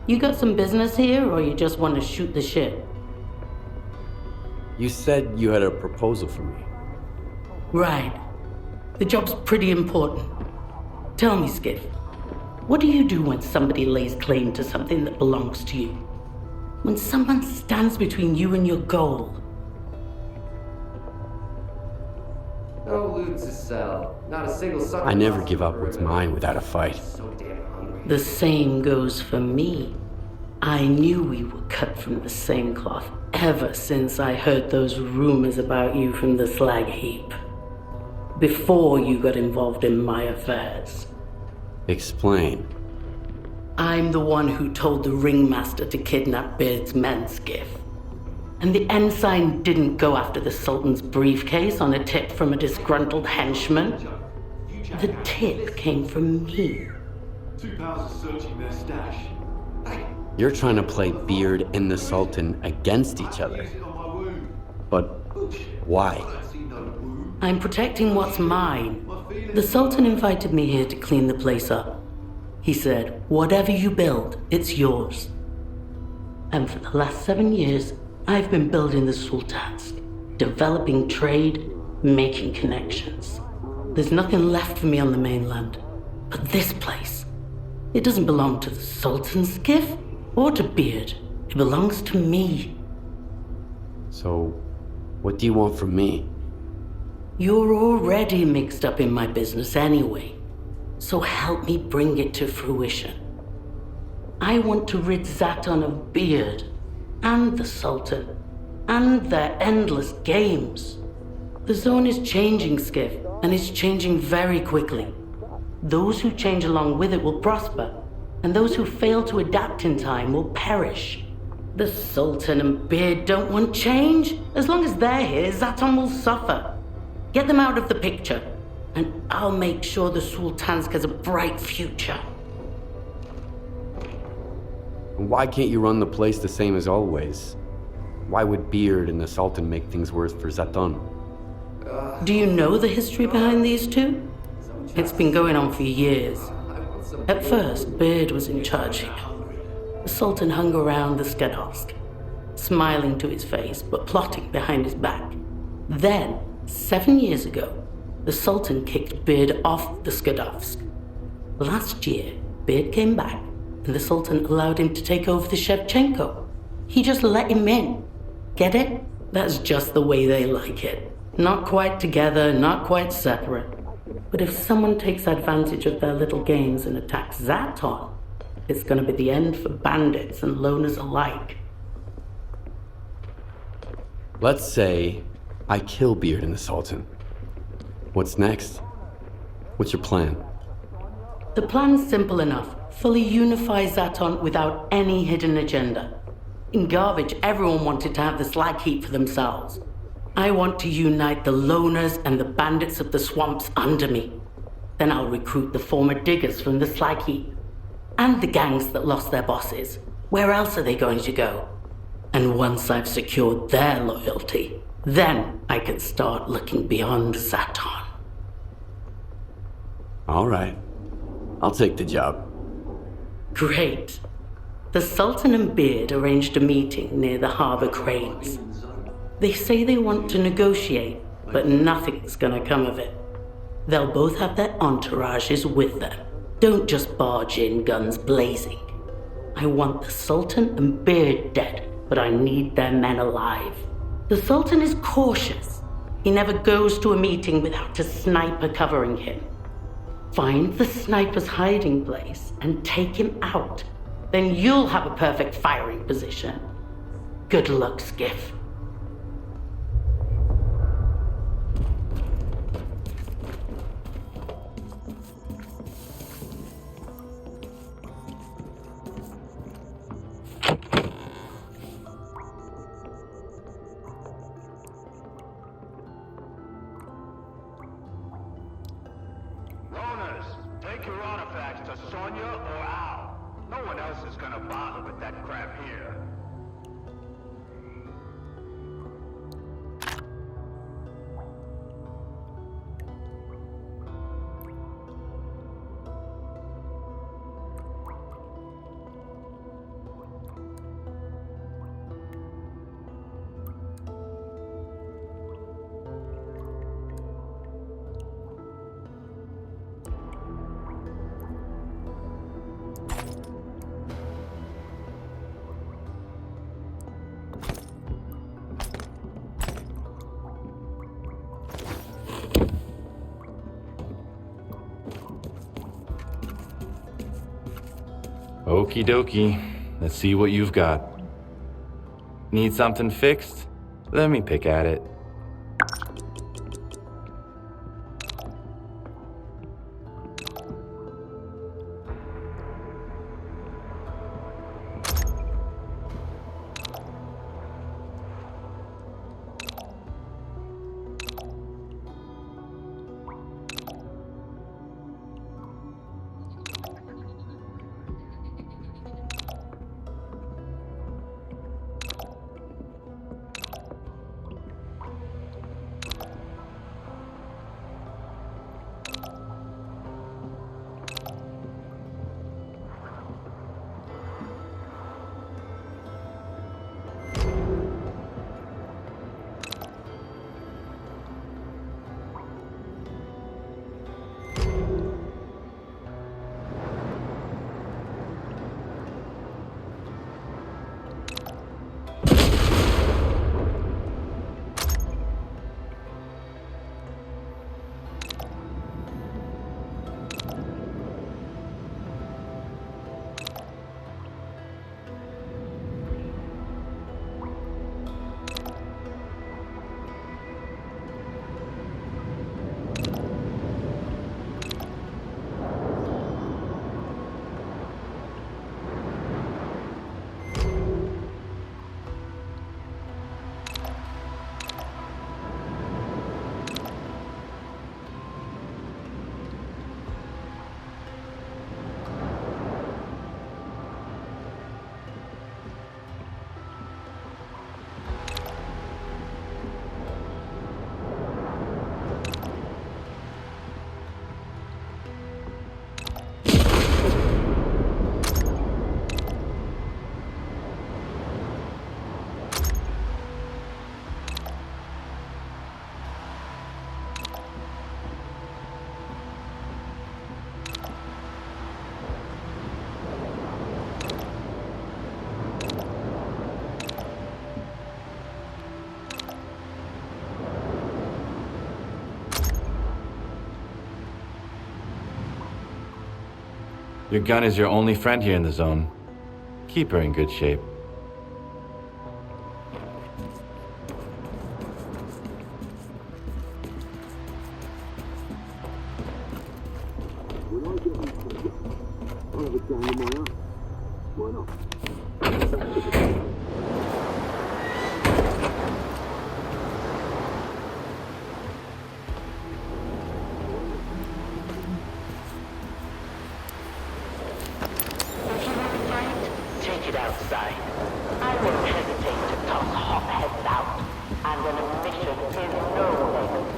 You got some business here, or you just want to shoot the shit? You said you had a proposal for me. Right. The job's pretty important. Tell me, Skiff, what do you do when somebody lays claim to something that belongs to you? When someone stands between you and your goal? No loot to sell. Not a single sucker. I never give up what's mine without a fight. So damn hungry. The same goes for me. I knew we were cut from the same cloth ever since I heard those rumors about you from the slag heap. Before you got involved in my affairs. Explain. I'm the one who told the ringmaster to kidnap Beard's men, Skiff. And the ensign didn't go after the Sultan's briefcase on a tip from a disgruntled henchman. The tip came from me. 2 pounds of searching their stash. You're trying to play Beard and the Sultan against each other. But why? I'm protecting what's mine. The Sultan invited me here to clean the place up. He said, whatever you build, it's yours. And for the last 7 years, I've been building the Sultansk, developing trade, making connections. There's nothing left for me on the mainland. But this place, it doesn't belong to the Sultan's Skiff or to Beard. It belongs to me. So, what do you want from me? You're already mixed up in my business anyway, so help me bring it to fruition. I want to rid Zaton of Beard, and the Sultan, and their endless games. The zone is changing, Skiff, and it's changing very quickly. Those who change along with it will prosper, and those who fail to adapt in time will perish. The Sultan and Beard don't want change. As long as they're here, Zaton will suffer. Get them out of the picture, and I'll make sure the Sultansk has a bright future. Why can't you run the place the same as always? Why would Beard and the Sultan make things worse for Zaton? Do you know the history behind these two? It's been going on for years. At first, Beard was in charge here. The Sultan hung around the Skadovsk, smiling to his face, but plotting behind his back. Then, 7 years ago, the Sultan kicked Beard off the Skadovsk. Last year, Beard came back, and the Sultan allowed him to take over the Shevchenko. He just let him in. Get it? That's just the way they like it. Not quite together, not quite separate. But if someone takes advantage of their little games and attacks Zaton, it's gonna be the end for bandits and loners alike. Let's say I kill Beard and the Sultan. What's next? What's your plan? The plan's simple enough. Fully unify Zaton without any hidden agenda. In Garbage, everyone wanted to have the slag heap for themselves. I want to unite the loners and the bandits of the swamps under me. Then I'll recruit the former diggers from the slag heap. And the gangs that lost their bosses. Where else are they going to go? And once I've secured their loyalty, then I can start looking beyond Zaton. All right. I'll take the job. Great. The Sultan and Beard arranged a meeting near the harbor cranes. They say they want to negotiate, but nothing's gonna come of it. They'll both have their entourages with them. Don't just barge in guns blazing. I want the Sultan and Beard dead, but I need their men alive. The Sultan is cautious. He never goes to a meeting without a sniper covering him. Find the sniper's hiding place and take him out. Then you'll have a perfect firing position. Good luck, Skiff. Okie dokie. Let's see what you've got. Need something fixed? Let me pick at it. Your gun is your only friend here in the zone. Keep her in good shape. Take it outside. I won't hesitate to toss hotheads out, and an admission is no excuse.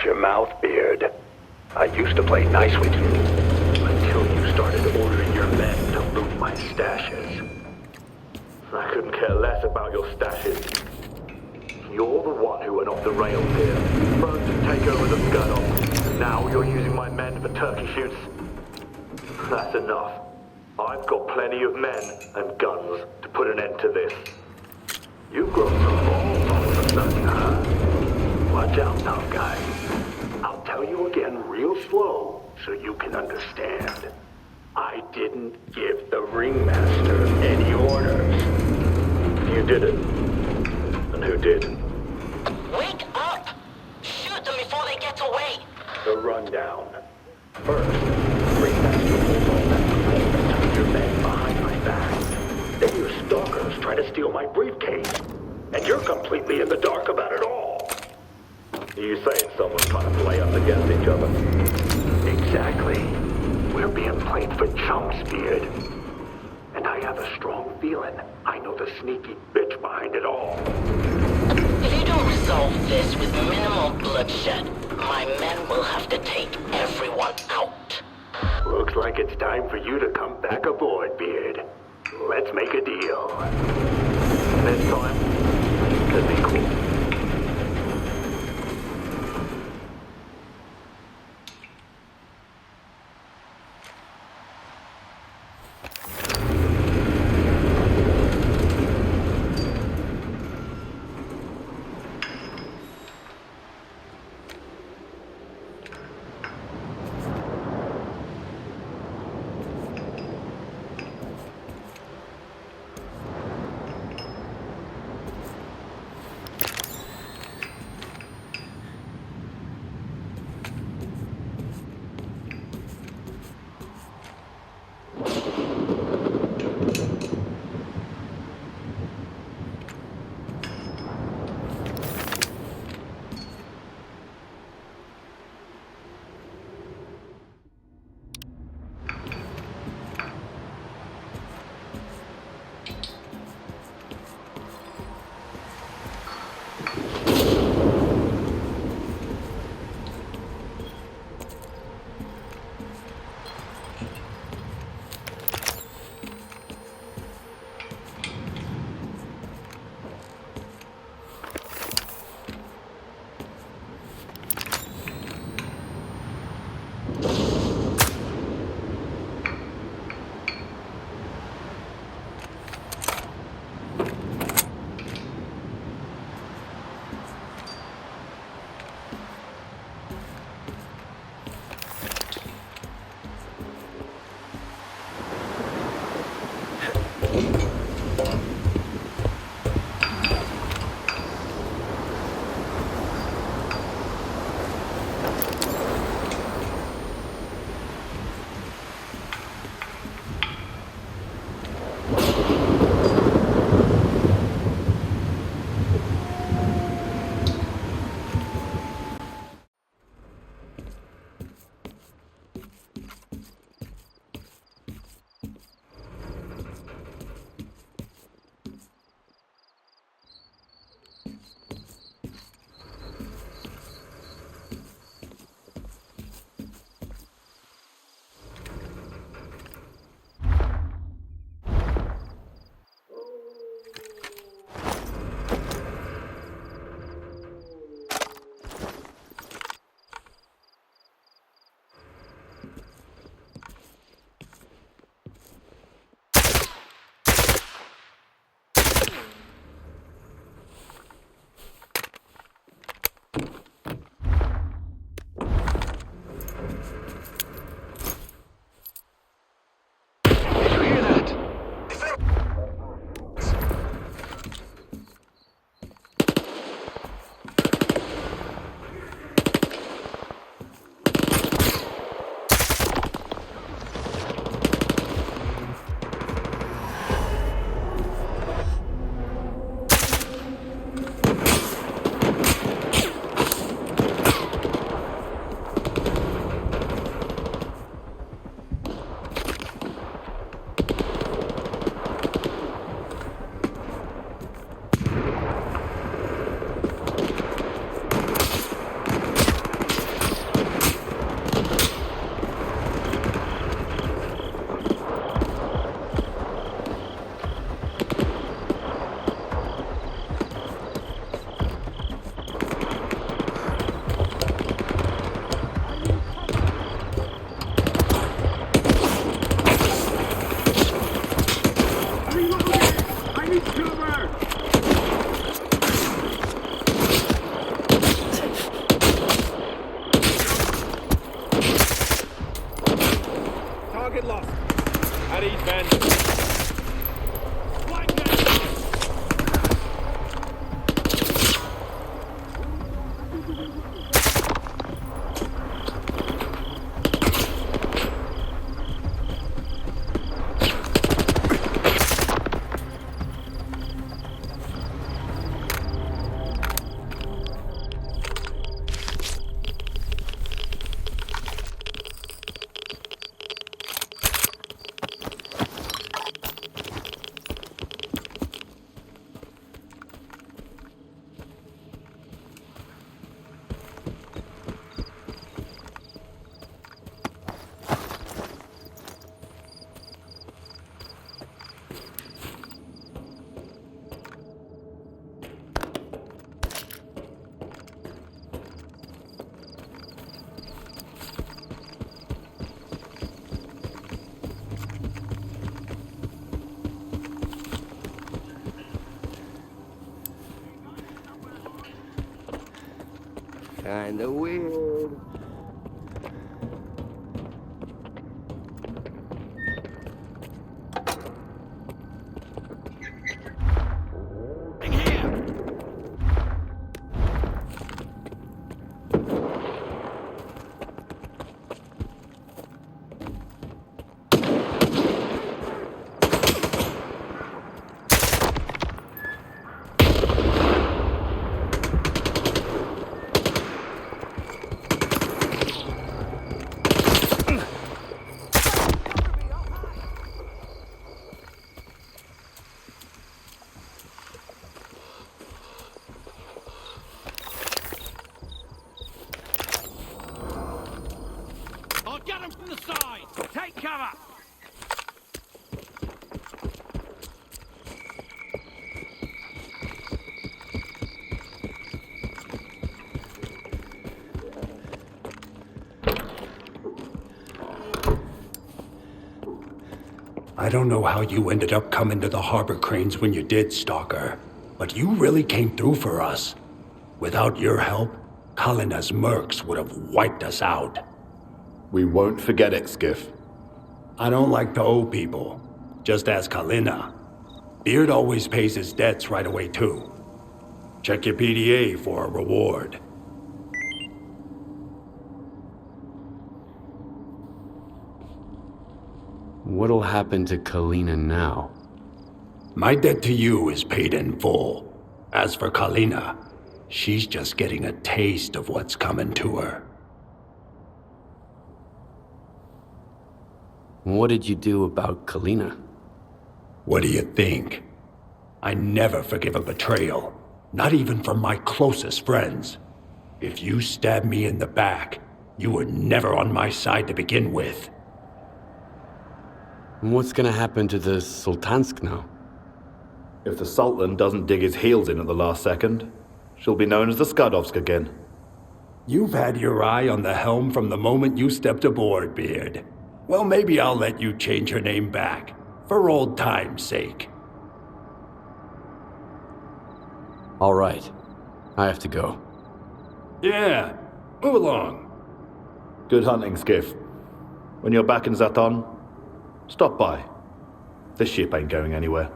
Your mouth, Beard. I used to play nice with you until you started ordering your men to loot my stashes. I couldn't care less about your stashes. you're the one who went off the rails here. First to take over the scuttle, and now you're using my men for turkey shoots. That's enough. I've got plenty of men and guns to put an end to this. You've grown some balls all of a sudden, huh? Watch out, tough guy. I'll tell you again real slow so you can understand. I didn't give the ringmaster any orders. You did it. And who did? Wake up! Shoot them before they get away! The rundown. First, ringmaster pulls all that performance with your men behind my back. Then your stalkers try to steal my briefcase. And you're completely in the dark about it all. You saying someone's trying to play us against each other? Exactly. We're being played for chumps, Beard. And I have a strong feeling I know the sneaky bitch behind it all. If you don't resolve this with minimal bloodshed, my men will have to take everyone out. Looks like it's time for you to come back aboard, Beard. Let's make a deal. Next time, could be cool. Kinda weird. Get him from the side! Take cover! I don't know how you ended up coming to the harbor cranes when you did, Stalker, but you really came through for us. Without your help, Kalina's mercs would have wiped us out. We won't forget it, Skiff. I don't like to owe people. Just ask Kalina. Beard always pays his debts right away, too. Check your PDA for a reward. What'll happen to Kalina now? My debt to you is paid in full. As for Kalina, she's just getting a taste of what's coming to her. What did you do about Kalina? What do you think? I never forgive a betrayal, not even from my closest friends. If you stabbed me in the back, you were never on my side to begin with. What's gonna happen to the Sultansk now? If the Sultan doesn't dig his heels in at the last second, she'll be known as the Skadovsk again. You've had your eye on the helm from the moment you stepped aboard, Beard. Well, maybe I'll let you change your name back, for old time's sake. All right. I have to go. Yeah, move along. Good hunting, Skiff. When you're back in Zaton, stop by. This ship ain't going anywhere.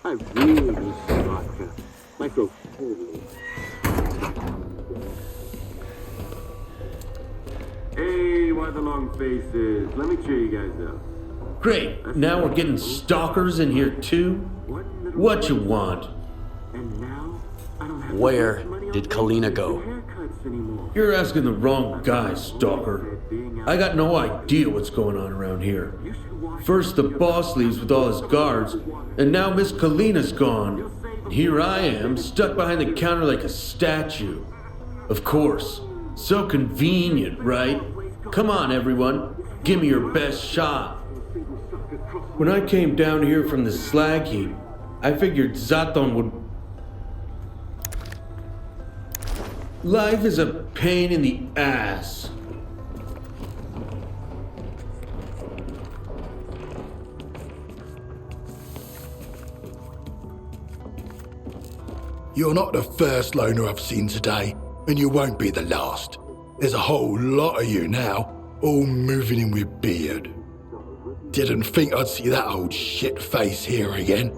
I really miss vodka. Hey, why the long faces? Let me cheer you guys up. Great, now we're getting stalkers in here too? What you want? And now, I don't have Where did Kalina go? haircuts anymore. You're asking the wrong guy, stalker. I got no idea what's going on around here. First the boss leaves with all his guards, and now Miss Kalina's gone. Here I am, stuck behind the counter like a statue. Of course. So convenient, right? Come on, everyone. Give me your best shot. When I came down here from the slag heap, I figured Zaton would... Life is a pain in the ass. You're not the first loner I've seen today, and you won't be the last. There's a whole lot of you now, all moving in with beard. Didn't think I'd see that old shit face here again.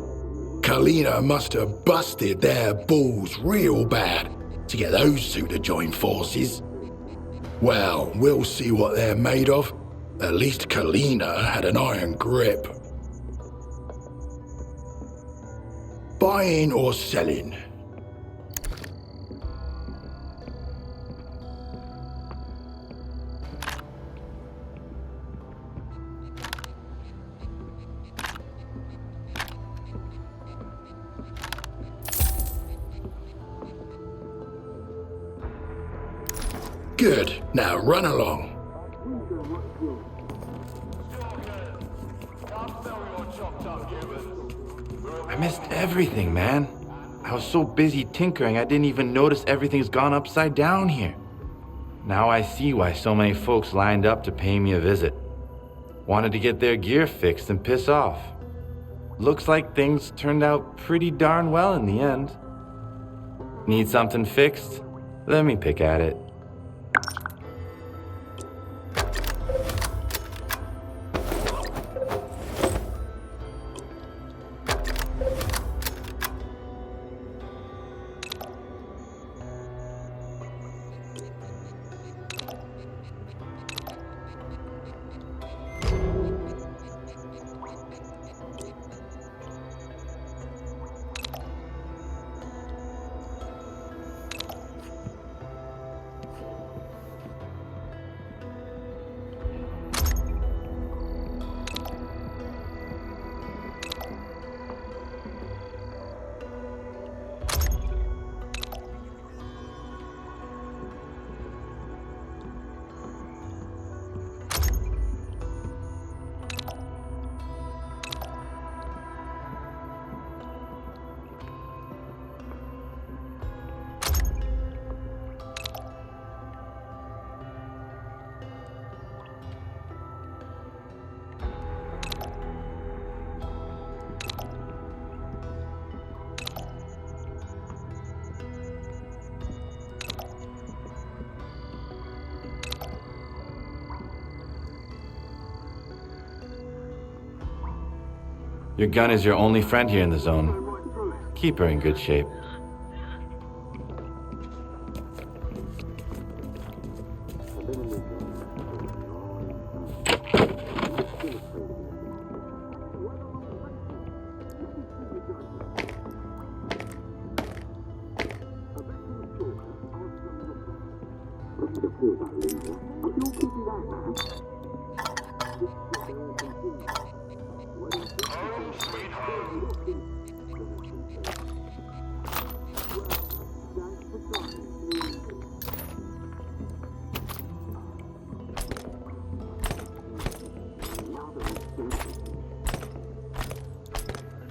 Kalina must have busted their balls real bad to get those two to join forces. Well, we'll see what they're made of. At least Kalina had an iron grip. Buying or selling? Good. Now run along. I missed everything, man. I was so busy tinkering, I didn't even notice everything's gone upside down here. Now I see why so many folks lined up to pay me a visit. Wanted to get their gear fixed and piss off. Looks like things turned out pretty darn well in the end. Need something fixed? Let me pick at it. Your gun is your only friend here in the zone. Keep her in good shape.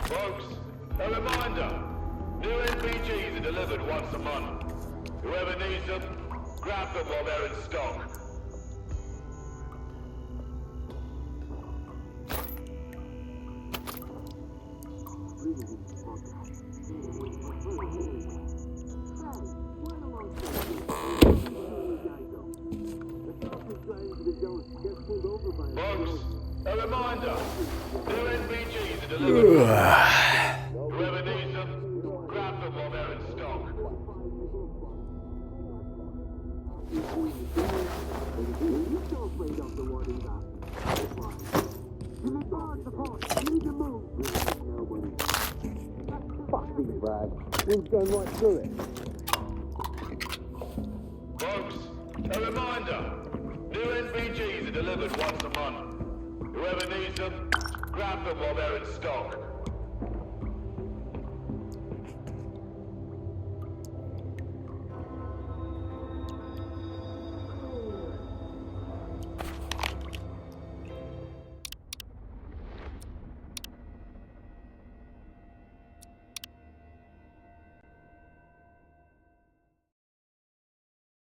Folks, a reminder. New NPGs are delivered once a month. Whoever needs them, grab them while they're in stock. Folks, a reminder. New NPGs are delivered. Whoever needs them, grab them while they're in stock. big brag. We've gone right through it. Folks, a reminder. New NVGs are delivered once a month. Whoever needs them, grab them while they're in stock.